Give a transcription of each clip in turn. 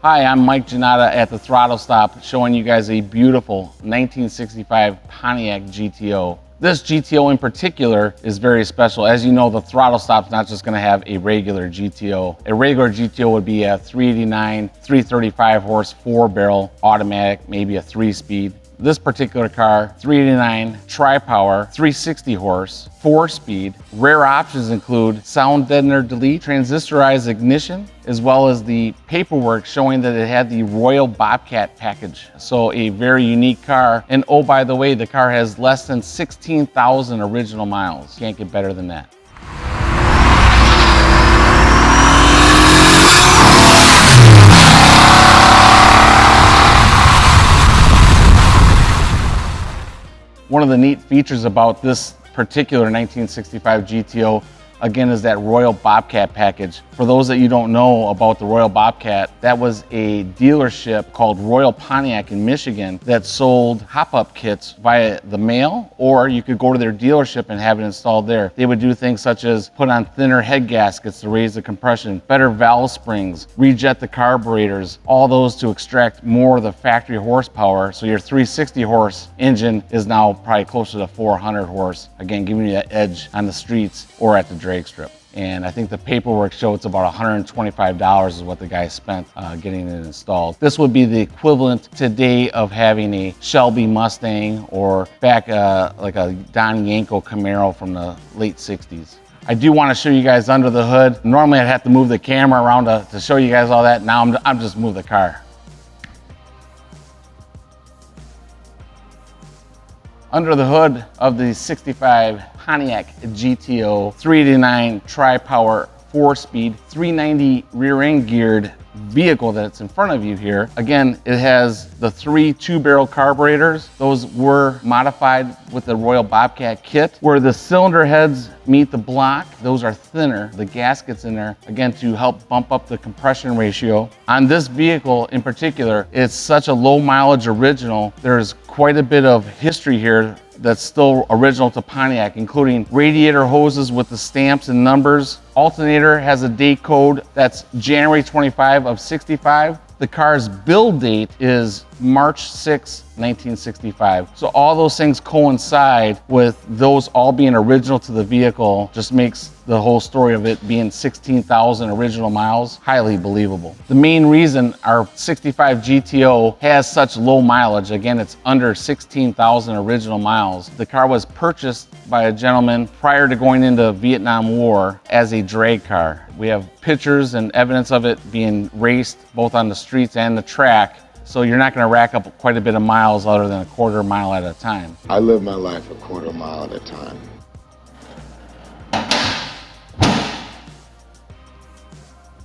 Hi, I'm Mike Janotta at the Throttlestop, showing you guys a beautiful 1965 Pontiac GTO. This GTO in particular is very special. As you know, the Throttlestop's not just gonna have a regular GTO. A regular GTO would be a 389, 335 horse, 4-barrel automatic, maybe a 3-speed. This particular car, 389 Tri-Power, 360 horse, 4-speed. Rare options include sound deadener delete, transistorized ignition, as well as the paperwork showing that it had the Royal Bobcat package. So a very unique car. And oh, by the way, the car has less than 16,000 original miles. Can't get better than that. One of the neat features about this particular 1965 GTO, again, is that Royal Bobcat package. For those that you don't know about the Royal Bobcat, that was a dealership called Royal Pontiac in Michigan that sold hop-up kits via the mail, or you could go to their dealership and have it installed there. They would do things such as put on thinner head gaskets to raise the compression, better valve springs, rejet the carburetors, all those to extract more of the factory horsepower. So your 360 horse engine is now probably closer to 400 horse, again, giving you that edge on the streets or at the drag strip. And I think the paperwork shows it's about $125 is what the guy spent getting it installed. This would be the equivalent today of having a Shelby Mustang or back like a Don Yanko Camaro from the late 60s. I do want to show you guys under the hood. Normally I'd have to move the camera around to show you guys all that. Now I'm just move the car. Under the hood of the 65 Pontiac GTO 389 Tri-Power 4-speed 390 rear-end geared vehicle that's in front of you here. Again, it has the 3 2-barrel carburetors. Those were modified with the Royal Bobcat kit. Where the cylinder heads meet the block, those are thinner. The gaskets in there, again, to help bump up the compression ratio. On this vehicle in particular, it's such a low mileage original. There's quite a bit of history here that's still original to Pontiac, including radiator hoses with the stamps and numbers. Alternator has a date code that's January 25 of 65. The car's build date is March 6, 1965. So all those things coincide with those all being original to the vehicle, just makes the whole story of it being 16,000 original miles highly believable. The main reason our 65 GTO has such low mileage, again, it's under 16,000 original miles. The car was purchased by a gentleman prior to going into Vietnam War as a drag car. We have pictures and evidence of it being raced both on the streets and the track. So you're not gonna rack up quite a bit of miles other than a quarter mile at a time. I live my life a quarter mile at a time.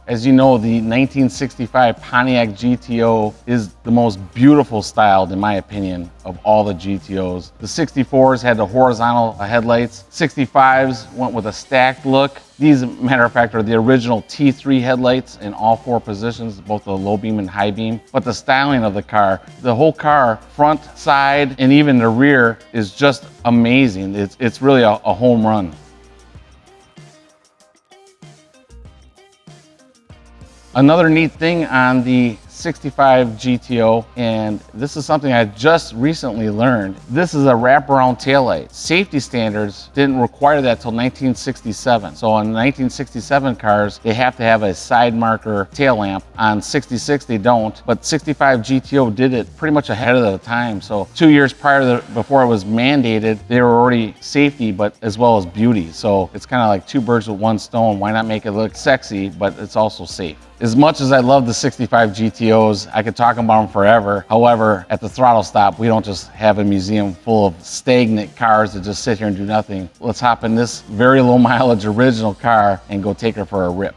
As you know, the 1965 Pontiac GTO is the most beautiful styled, in my opinion, of all the GTOs. The 64s had the horizontal headlights. 65s went with a stacked look. These, matter of fact, are the original T3 headlights in all 4 positions, both the low beam and high beam. But the styling of the car, the whole car, front, side, and even the rear is just amazing. It's really a home run. Another neat thing on the 65 GTO, and this is something I just recently learned, this is a wraparound taillight. Safety standards didn't require that till 1967. So on 1967 cars, they have to have a side marker tail lamp. On 66, they don't, but 65 GTO did it pretty much ahead of the time. So 2 years before it was mandated, they were already safety, but as well as beauty. So it's kind of like 2 birds with 1 stone. Why not make it look sexy, but it's also safe? As much as I love the 65 GTOs, I could talk about them forever. However, at the Throttlestop, we don't just have a museum full of stagnant cars that just sit here and do nothing. Let's hop in this very low mileage original car and go take her for a rip.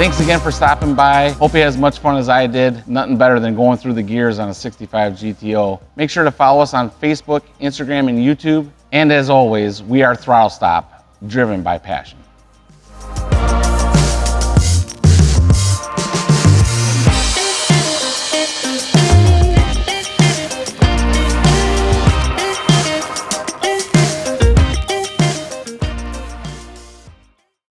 Thanks again for stopping by. Hope you had as much fun as I did. Nothing better than going through the gears on a 65 GTO. Make sure to follow us on Facebook, Instagram, and YouTube. And as always, we are Throttlestop, driven by passion.